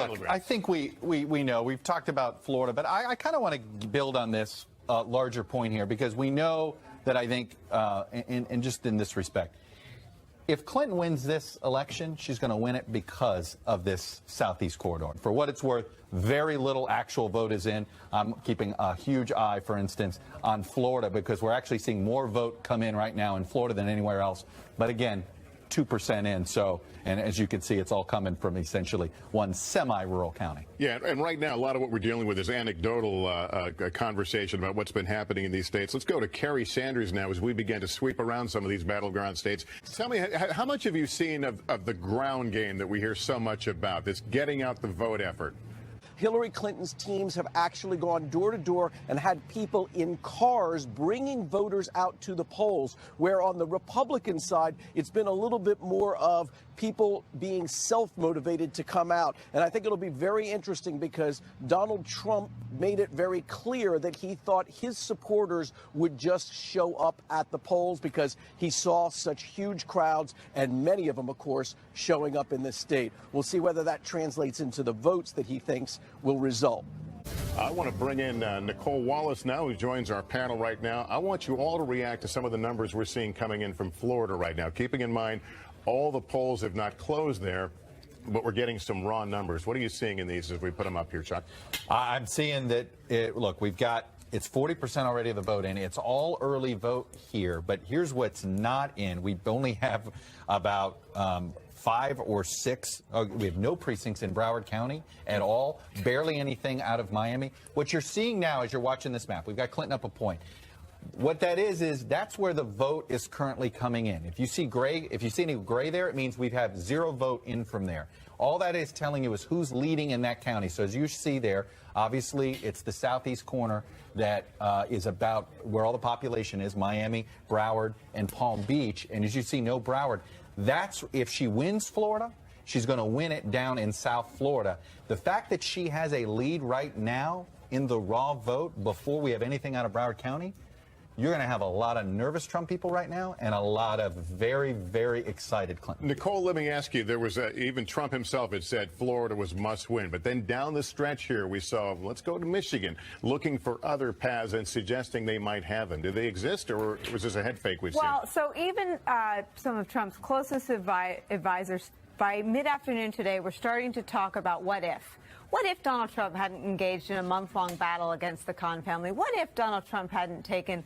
battleground. I think we know. We've talked about Florida, but I kind of want to build on this larger point here, because we know that I think, and just in this respect, if Clinton wins this election, she's going to win it because of this Southeast corridor. For what it's worth, very little actual vote is in. I'm keeping a huge eye, for instance, on Florida, because we're actually seeing more vote come in right now in Florida than anywhere else. But again, 2% in. So, and as you can see, it's all coming from essentially one semi-rural county. Yeah, and right now, a lot of what we're dealing with is anecdotal conversation about what's been happening in these states. Let's go to Kerry Sanders now as we begin to sweep around some of these battleground states. Tell me, how much have you seen of the ground game that we hear so much about, this getting out the vote effort? Hillary Clinton's teams have actually gone door to door and had people in cars bringing voters out to the polls, where on the Republican side, it's been a little bit more of people being self-motivated to come out. And I think it'll be very interesting, because Donald Trump made it very clear that he thought his supporters would just show up at the polls because he saw such huge crowds, and many of them, of course, showing up in this state. We'll see whether that translates into the votes that he thinks will result. I want to bring in Nicole Wallace now, who joins our panel right now. I want you all to react to some of the numbers we're seeing coming in from Florida right now, keeping in mind all the polls have not closed there, but we're getting some raw numbers. What are you seeing in these as we put them up here, Chuck? I'm seeing that, look, it's 40% already of the vote in. It's all early vote here, but here's what's not in. We only have about 5 or 6. We have no precincts in Broward County at all, barely anything out of Miami. What you're seeing now as you're watching this map, we've got Clinton up a point. What that is that's where the vote is currently coming in. If you see gray, if you see any gray there, it means we've had 0 vote in from there. All that is telling you is who's leading in that county. So as you see there, obviously it's the southeast corner that is about where all the population is, Miami, Broward, and Palm Beach. And as you see, no Broward. That's, if she wins Florida, she's going to win it down in South Florida. The fact that she has a lead right now in the raw vote before we have anything out of Broward County, you're going to have a lot of nervous Trump people right now and a lot of very, very excited Clinton. Nicole, let me ask you, there was even Trump himself had said Florida was must win. But then down the stretch here, we saw, let's go to Michigan, looking for other paths and suggesting they might have them. Do they exist, or was this a head fake we've seen? Well, so even some of Trump's closest advisors, by mid-afternoon today, were starting to talk about what if. What if Donald Trump hadn't engaged in a month-long battle against the Khan family? What if Donald Trump hadn't taken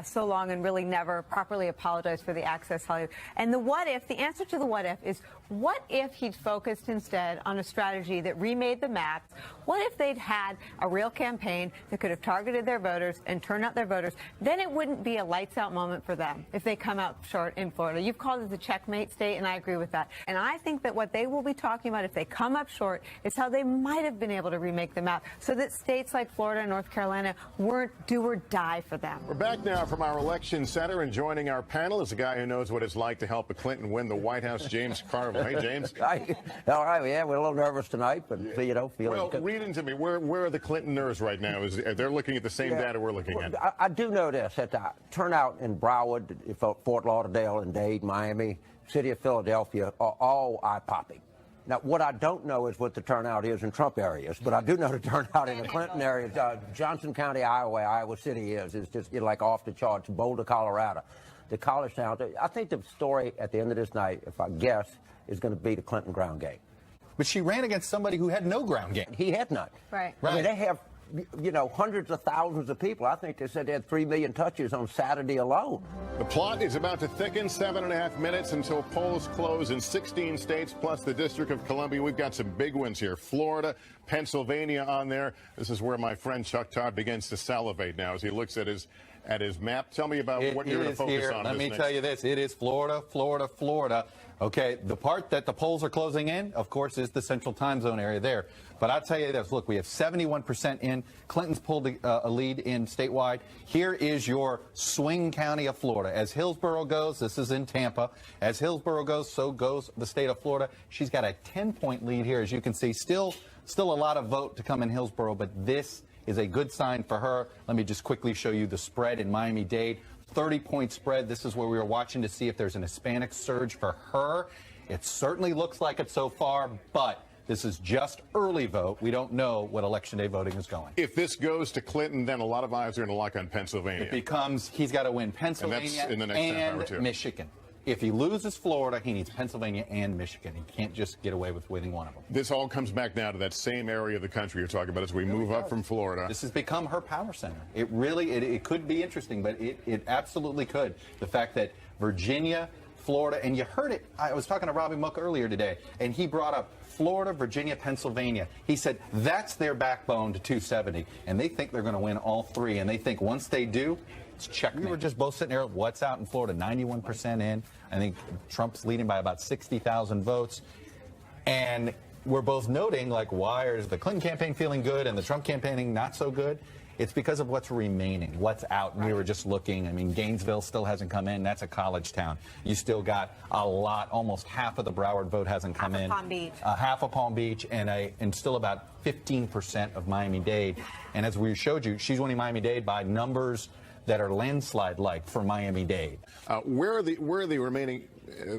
so long and really never properly apologized for the Access Hollywood? And the what if, the answer to the what if is, what if he'd focused instead on a strategy that remade the maps? What if they'd had a real campaign that could have targeted their voters and turned out their voters? Then it wouldn't be a lights-out moment for them if they come out short in Florida. You've called it the checkmate state, and I agree with that. And I think that what they will be talking about if they come up short is how they might have been able to remake the map so that states like Florida and North Carolina weren't do or die for them. We're back now from our election center, and joining our panel is a guy who knows what it's like to help a Clinton win the White House, James Carville. Hey, James. All right, yeah, we're a little nervous tonight, but feeling well, good. Read into me. Where are the Clintoners right now? They're looking at the same data we're looking at. I do know this, that the turnout in Broward, Fort Lauderdale, and Dade, Miami, city of Philadelphia are all eye-popping. Now, what I don't know is what the turnout is in Trump areas, but I do know the turnout in the Clinton areas. Johnson County, Iowa City is just like off the charts. Boulder, Colorado, the college towns. I think the story at the end of this night, if I guess, is going to be the Clinton ground game. But she ran against somebody who had no ground game. He had none. Right. I mean, they have, hundreds of thousands of people. I think they said they had 3 million touches on Saturday alone. The plot is about to thicken. 7.5 minutes until polls close in 16 states, plus the District of Columbia. We've got some big ones here. Florida, Pennsylvania on there. This is where my friend Chuck Todd begins to salivate now as he looks at his map. Tell me about what you're going to focus on. Let me tell you this. It is Florida, Florida, Florida. Okay, the part that the polls are closing in, of course, is the central time zone area there. But I'll tell you this. Look, we have 71% in. Clinton's pulled a lead in statewide. Here is your swing county of Florida. As Hillsborough goes, this is in Tampa. As Hillsborough goes, so goes the state of Florida. She's got a 10-point lead here, as you can see. Still a lot of vote to come in Hillsborough, but this is a good sign for her. Let me just quickly show you the spread in Miami-Dade. 30-point spread. This is where we were watching to see if there's an Hispanic surge for her. It certainly looks like it so far, but This is just early vote. We don't know what Election Day voting is going. If this goes to Clinton, then a lot of eyes are going to lock on Pennsylvania. It becomes he's got to win Pennsylvania in the next half hour or two. Michigan. If he loses Florida, he needs Pennsylvania and Michigan. He can't just get away with winning one of them. This all comes back now to that same area of the country you're talking about as we move up from Florida. This has become her power center. It really, it could be interesting, but it absolutely could. The fact that Virginia, Florida, and you heard it. I was talking to Robbie Mook earlier today, and he brought up Florida, Virginia, Pennsylvania. He said that's their backbone to 270, and they think they're going to win all three, and they think once they do, it's checkmate. We were just both sitting there, what's out in Florida, 91% in. I think Trump's leading by about 60,000 votes. And we're both noting, like, why is the Clinton campaign feeling good and the Trump campaigning not so good? It's because of what's remaining, what's out. And we were just looking. I mean, Gainesville still hasn't come in. That's a college town. You still got a lot, almost half of the Broward vote hasn't come in. Palm Beach. Half of Palm Beach and still about 15% of Miami-Dade. And as we showed you, she's winning Miami-Dade by numbers that are landslide-like for Miami-Dade. Where are the remaining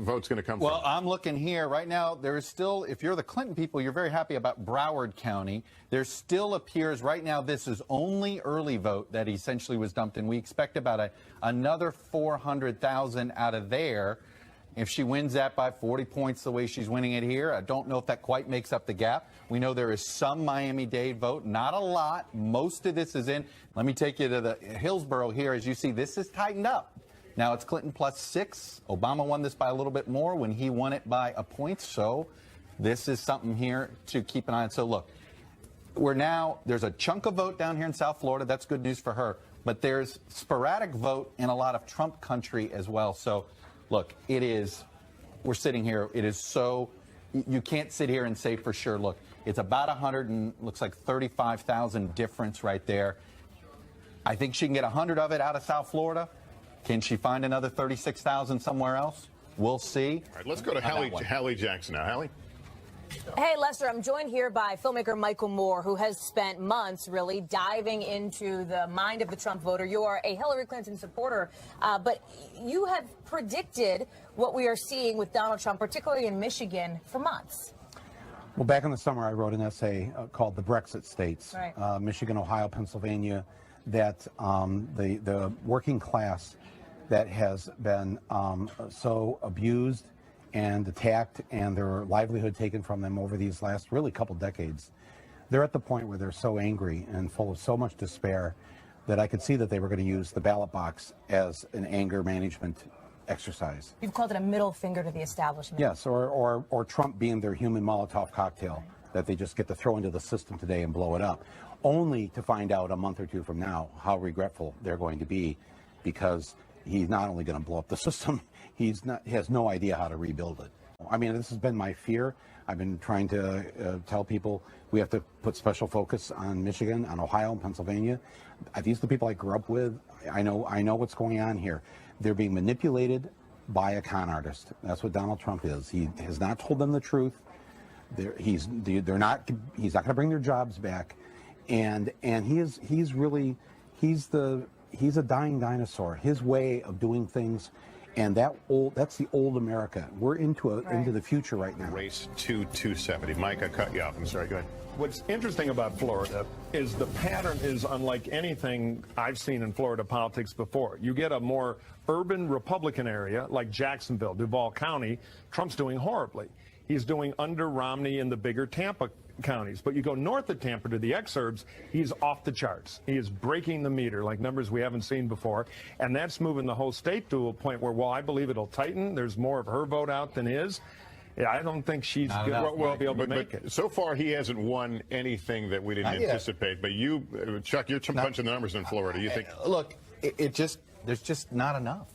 votes going to come from? Well, I'm looking here right now. There is still, if you're the Clinton people, you're very happy about Broward County. There still appears right now this is only early vote that essentially was dumped, and we expect about another 400,000 out of there. If she wins that by 40 points the way she's winning it here, I don't know if that quite makes up the gap. We know there is some Miami-Dade vote, not a lot. Most of this is in. Let me take you to the Hillsborough here. As you see, this is tightened up. Now it's Clinton +6. Obama won this by a little bit more when he won it by a point. So this is something here to keep an eye on. So look, there's a chunk of vote down here in South Florida. That's good news for her. But there's sporadic vote in a lot of Trump country as well. So look, we're sitting here. It is so, you can't sit here and say for sure. Look, it's about 100 and looks like 35,000 difference right there. I think she can get 100 of it out of South Florida. Can she find another 36,000 somewhere else? We'll see. All right, let's go to Hallie Jackson now. Hallie? Hey, Lester, I'm joined here by filmmaker Michael Moore, who has spent months really diving into the mind of the Trump voter. You are a Hillary Clinton supporter, but you have predicted what we are seeing with Donald Trump, particularly in Michigan, for months. Well, back in the summer, I wrote an essay called The Brexit States, right. Michigan, Ohio, Pennsylvania, that the working class that has been so abused and attacked and their livelihood taken from them over these last really couple decades, they're at the point where they're so angry and full of so much despair that I could see that they were going to use the ballot box as an anger management exercise. You've called it a middle finger to the establishment. Yes, or Trump being their human Molotov cocktail that they just get to throw into the system today and blow it up, only to find out a month or two from now how regretful they're going to be, because he's not only going to blow up the system, he has no idea how to rebuild it. I mean, this has been my fear. I've been trying to tell people we have to put special focus on Michigan, on Ohio, and Pennsylvania. These are the people I grew up with. I know what's going on here. They're being manipulated by a con artist. That's what Donald Trump is. He has not told them the truth. He's not going to bring their jobs back, and he's a dying dinosaur. His way of doing things. And that's the old America. We're into the future right now. Race to 270. Mike, I cut you off. I'm sorry, go ahead. What's interesting about Florida is the pattern is unlike anything I've seen in Florida politics before. You get a more urban Republican area like Jacksonville, Duval County. Trump's doing horribly. He's doing under Romney in the bigger Tampa counties. But you go north of Tampa to the exurbs, he's off the charts. He is breaking the meter, like numbers we haven't seen before. And that's moving the whole state to a point where, well, I believe it'll tighten. There's more of her vote out than his. Yeah, I don't think she's will be able to make it. So far, he hasn't won anything that we didn't anticipate. But you, Chuck, you're punching the numbers in Florida. You think? Look, there's just not enough.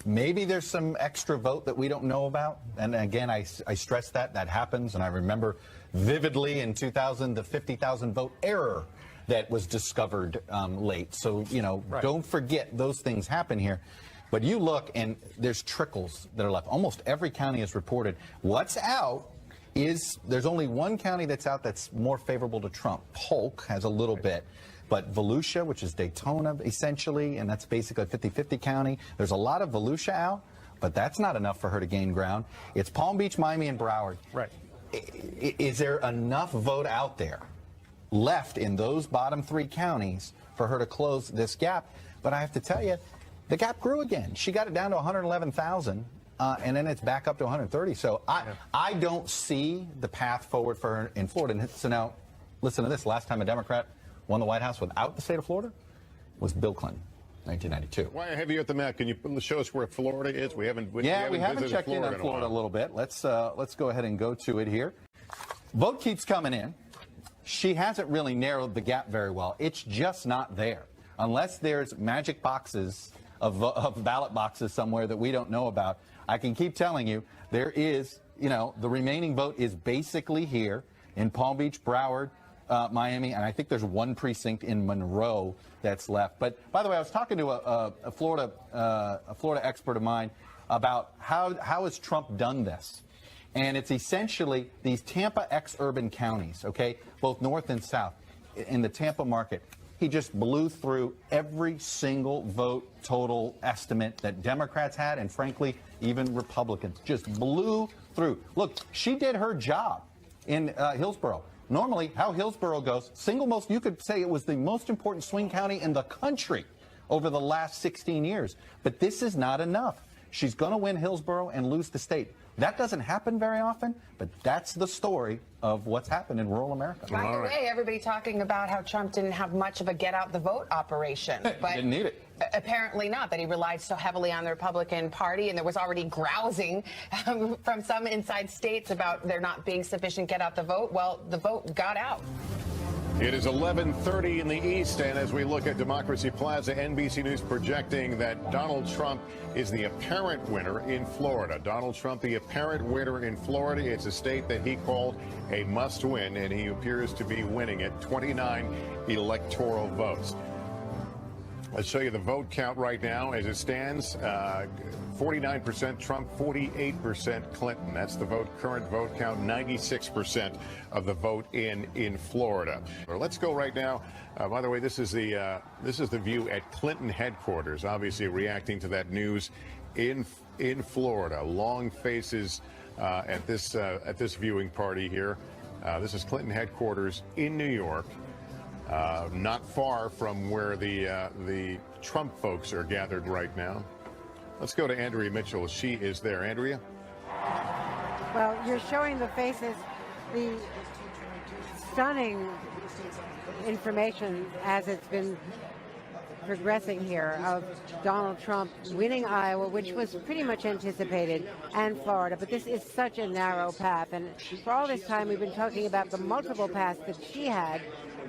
Maybe there's some extra vote that we don't know about. And again, I stress that happens. And I remember vividly in 2000, the 50,000 vote error that was discovered late. So, don't forget those things happen here. But you look and there's trickles that are left. Almost every county is reported. What's out is there's only one county that's out that's more favorable to Trump. Polk has a little bit. But Volusia, which is Daytona, essentially, and that's basically a 50-50 county. There's a lot of Volusia out, but that's not enough for her to gain ground. It's Palm Beach, Miami, and Broward. Right. Is there enough vote out there left in those bottom 3 counties for her to close this gap? But I have to tell you, the gap grew again. She got it down to 111,000, and then it's back up to 130. So I don't see the path forward for her in Florida. So now, listen to this. Last time a Democrat won the White House without the state of Florida was Bill Clinton, 1992. Why have you at the map? Can you show us where Florida is? We haven't we haven't checked in on Florida a little bit. Let's go ahead and go to it here. Vote keeps coming in. She hasn't really narrowed the gap very well. It's just not there. Unless there's magic boxes of ballot boxes somewhere that we don't know about. I can keep telling you, there is, the remaining vote is basically here in Palm Beach, Broward, Miami, and I think there's one precinct in Monroe that's left. But by the way, I was talking to a Florida expert of mine about how has Trump done this. And it's essentially these Tampa ex-urban counties, okay, both north and south, in the Tampa market. He just blew through every single vote total estimate that Democrats had, and frankly, even Republicans. Just blew through. Look, she did her job in Hillsborough. Normally, how Hillsborough goes, you could say it was the most important swing county in the country over the last 16 years. But this is not enough. She's going to win Hillsborough and lose the state. That doesn't happen very often, but that's the story of what's happened in rural America. By the way, everybody talking about how Trump didn't have much of a get-out-the-vote operation. But didn't need it. Apparently not, that he relied so heavily on the Republican Party, and there was already grousing from some inside states about there not being sufficient get-out-the-vote. Well, the vote got out. It is 11:30 in the East, and as we look at Democracy Plaza, NBC News projecting that Donald Trump is the apparent winner in Florida. Donald Trump, the apparent winner in Florida. It's a state that he called a must-win, and he appears to be winning it. 29 electoral votes. Let's show you the vote count right now as it stands. 49% Trump, 48% Clinton. That's the current vote count. 96% of the vote in Florida. Let's go right now. By the way, this is the view at Clinton headquarters. Obviously, reacting to that news in Florida. Long faces at this viewing party here. This is Clinton headquarters in New York. Not far from where the Trump folks are gathered right now. Let's go to Andrea Mitchell. She is there. Andrea? Well, you're showing the faces, the stunning information as it's been progressing here of Donald Trump winning Iowa, which was pretty much anticipated, and Florida. But this is such a narrow path. And for all this time, we've been talking about the multiple paths that she had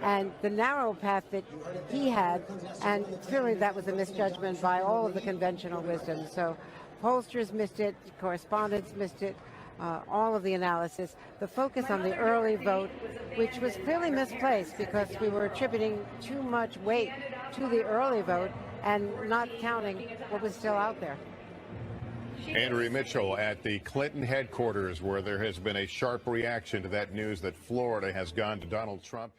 and the narrow path that he had, and clearly that was a misjudgment by all of the conventional wisdom. So pollsters missed it, correspondents missed it, all of the analysis. The focus on the early vote, which was clearly misplaced because we were attributing too much weight to the early vote and not counting what was still out there. Andrea Mitchell at the Clinton headquarters, where there has been a sharp reaction to that news that Florida has gone to Donald Trump.